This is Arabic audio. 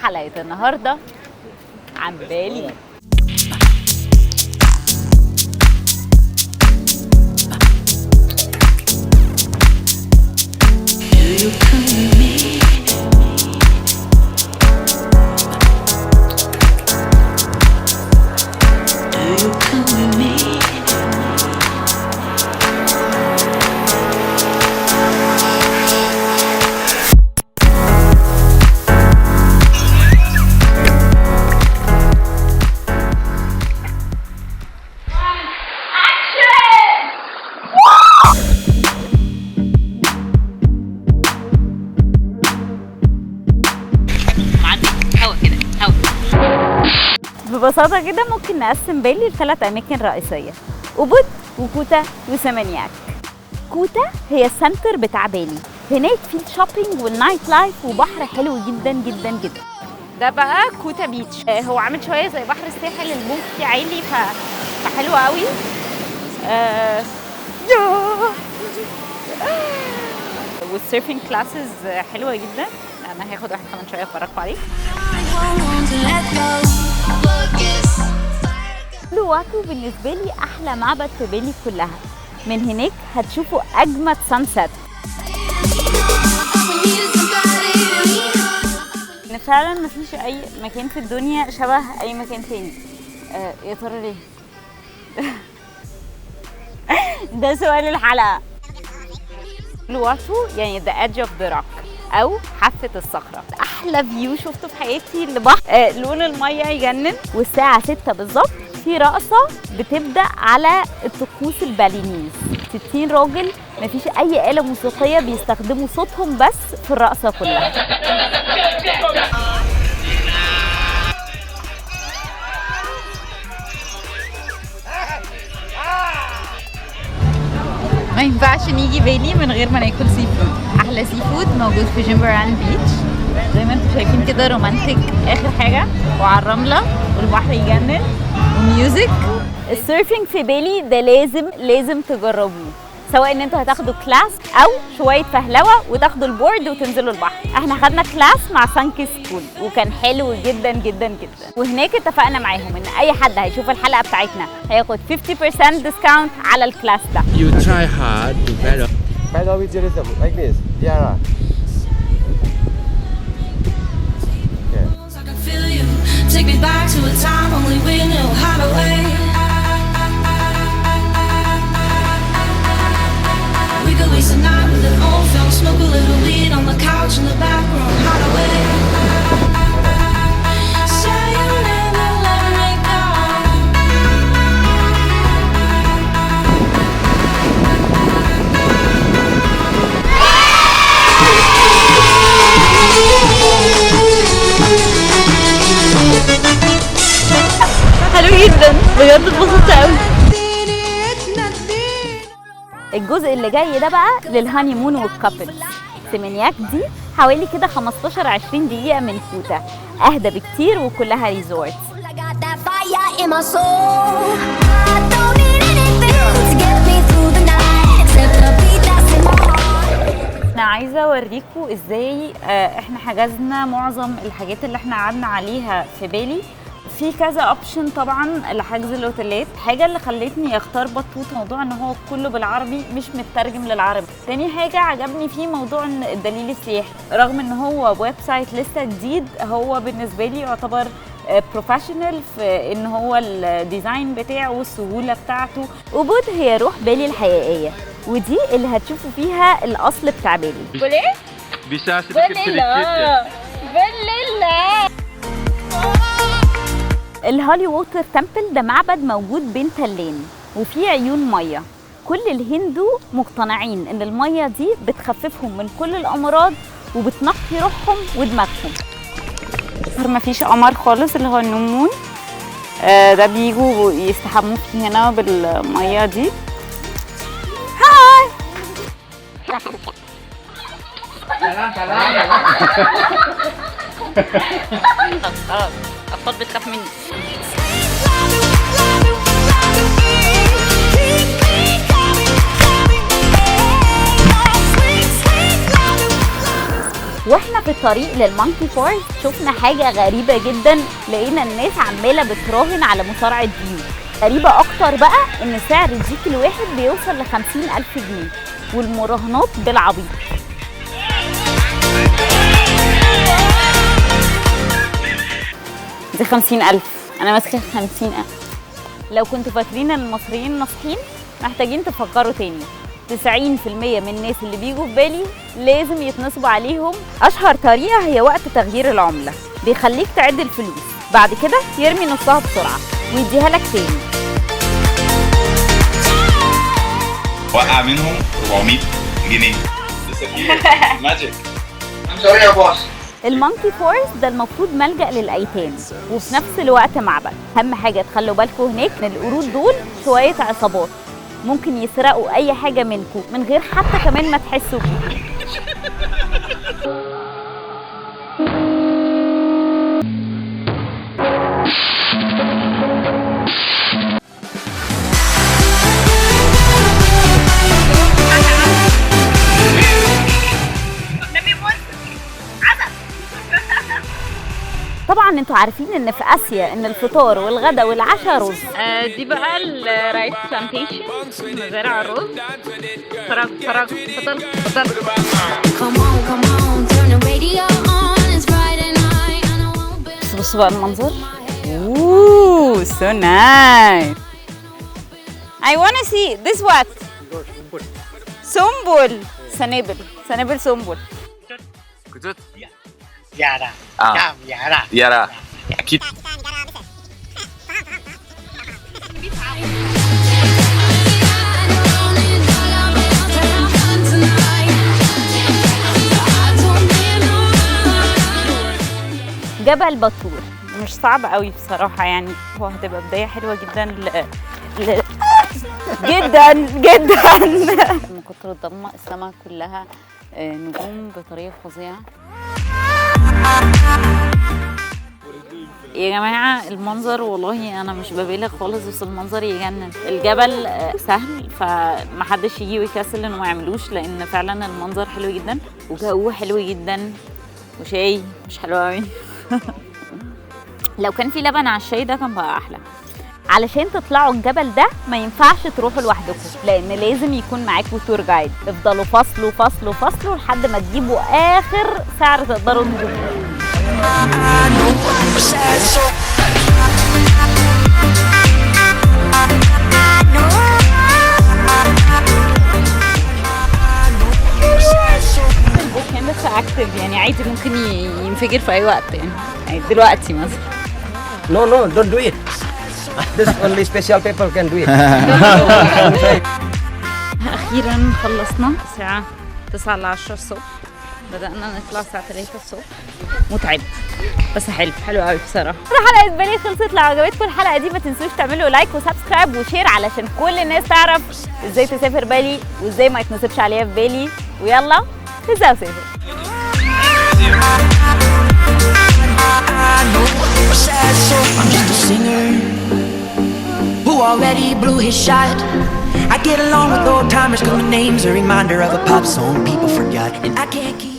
حلقة النهاردة عن بالي. ببساطة كده ممكن نقسم بالي ل3 أماكن رئيسية: أوبود وكوتا وسيمانياك. كوتا هي السنتر بتاع بالي، هناك في الشوبينج والنايت لايف وبحر حلو جدا جدا جدا. ده بقى كوتا بيتش، هو عامل شوية زي بحر الساحل، الموج فيه عالي فحلو قوي. والسيرفينج كلاسز حلوة جدا، أنا هاخد واحد كمان شوية أفرجكم عليه. لواتو بالنسبة لي أحلى معبد في بالي كلها، من هناك هتشوفوا أجمد سانسيت. فعلا مفيش أي مكان في الدنيا شبه أي مكان تاني. يا ترى ليه؟ ده سؤال الحلقة. لواتو يعني the edge of the rock أو حافة الصخرة. أحلى فيو شفته في حياتي لبحر، لون المية يجنن. والساعة 6 بالظبط في رقصة بتبدأ على الطقوس البالينيز، 60 راجل، مفيش أي آلة موسيقية، بيستخدموا صوتهم بس في الرقصة كلها. ما ينفعش نيجي بالي من غير ما ناكل سي فود. احلى سي فود موجود في جيمبران بيتش، زي ما انتم شايفين كده، رومانتك اخر حاجه، وعلى الرمله والبحر يجنن وميوزك. السيرفينج في بالي ده لازم تجربوه، سواء ان انتوا هتاخدوا كلاس او شويه فهلوه وتاخدوا البورد وتنزلوا البحر. احنا خدنا كلاس مع سانكي سكول وكان حلو جدا جدا جدا، وهناك اتفقنا معاهم ان اي حد هيشوف الحلقه بتاعتنا هياخد 50% ديسكاونت على الكلاس ده. You try hard to paddle. Paddle with Jerusalem like this. Yeah. I can feel you. Take me back to a time only we knew how to wait. We could waste a night with an old film, smoke a little weed on the couch in the back room. How to wait. Say you never let me go. حلو جدا بجد، اتبسطت قوي. الجزء اللي جاي ده بقى للهاني مون والكابلز. سيمانياك دي حوالي كده 15-20 دقيقة من كوتا، أهدى بكتير وكلها ريزورت. أنا عايزة أوريكم إزاي إحنا حجزنا معظم الحاجات اللي إحنا قعدنا عليها في بالي. في كذا اوبشن طبعا لحجز الاوتيلات. حاجه اللي خلتني اختار بطوط موضوع ان هو كله بالعربي مش مترجم للعربي. تاني حاجه عجبني فيه موضوع ان الدليل السياحي، رغم ان هو ويب سايت لسه جديد، هو بالنسبه لي يعتبر بروفيشنال في ان هو الديزاين بتاعه والسهوله بتاعته. أوبود هي روح بالي الحقيقيه، ودي اللي هتشوفوا فيها الاصل بتاع بالي. بوليه Bisa sedikit-sedikit ya. بالله. الهولي ووتر تمبل ده معبد موجود بين تلين وفيه عيون ميه. كل الهندو مقتنعين ان الميه دي بتخففهم من كل الامراض وبتنقي روحهم ودماغهم. ما فيش قمر خالص اللي هو النمون، ده بيجوا يستحموا فيه هنا بالميه دي. هاي خلاص اطفال بتخاف مني. واحنا في الطريق للمونكي فورست شفنا حاجه غريبه جدا، لقينا الناس عماله بتراهن على مصارعه ديوك. غريبه اكتر بقى ان سعر الديك الواحد بيوصل ل 50,000 جنيه والمراهنات بالعبيط. دي 50,000، انا ماسكه 50,000. لو كنتوا فاكرين ان المصريين ناصحين محتاجين تفكروا تاني. 90% من الناس اللي بيجوا في بالي لازم يتنصبوا عليهم. اشهر طريقه هي وقت تغيير العمله، بيخليك تعد الفلوس، بعد كده يرمي نصها بسرعه ويديها لك تاني. وقع منهم 400 جنيه. ماجيك. المونكي فورست ده المفروض ملجأ للأيتام وفي نفس الوقت معبد. أهم حاجة تخلوا بالكم هناك إن القرود دول شوية عصابات، ممكن يسرقوا أي حاجة منكم من غير حتى كمان ما تحسوا بيه. طبعا انتوا عارفين ان في اسيا ان الفطار والغدا والعشاء رز. دي بقى الرايس بلانتيشن، مزارع الرز. فرج فطر. بصوا بقى المنظر. اوه so nice. I wanna see this what? سنبل. سنابل سنبل. يارا اكيد. جبل بطور مش صعب قوي بصراحه، يعني هو هتبقى بدايه حلوه جدا جدا من كتر الضلمه السماء كلها نجوم بطريقه فظيعه. يا جماعه المنظر والله انا مش ببالغ خالص، بس المنظر يجنن. الجبل سهل فمحدش يجي ويكسل انه ما يعملوش، لان فعلا المنظر حلو جدا وجوه حلو جدا وشاي مش حلو قوي. لو كان في لبن على الشاي ده كان بقى احلى. علشان تطلعوا الجبل ده ما ينفعش تروحوا لوحدكم، لان لازم يكون معاكم تور جايد. افضلوا فصلوا لحد ما تجيبوا اخر سعر تقدروا تجيبوه. الفولكان لسه اكتف، يعني عادي ممكن ينفجر في اي وقت، يعني دلوقتي مثلا. No, don't do it. This only special people can do it. اخيرا خلصنا. الساعه 9 ل 10 الصبح، بدأنا نطلع الساعة 3 الصبح. متعب بس حلو قوي بصراحة. حلقة بالي خلصت. لو عجبتكم الحلقة دي ما تنسوش تعملوا لايك وسبسكرايب وشير علشان كل الناس تعرف ازاي تسافر بالي وازاي ما يتنصبش عليها في بالي. ويلا تسافر. I'm just a singer who already blew his shot. I get along with old timers 'cause my name's a reminder of a pop song people forgot, and I can't keep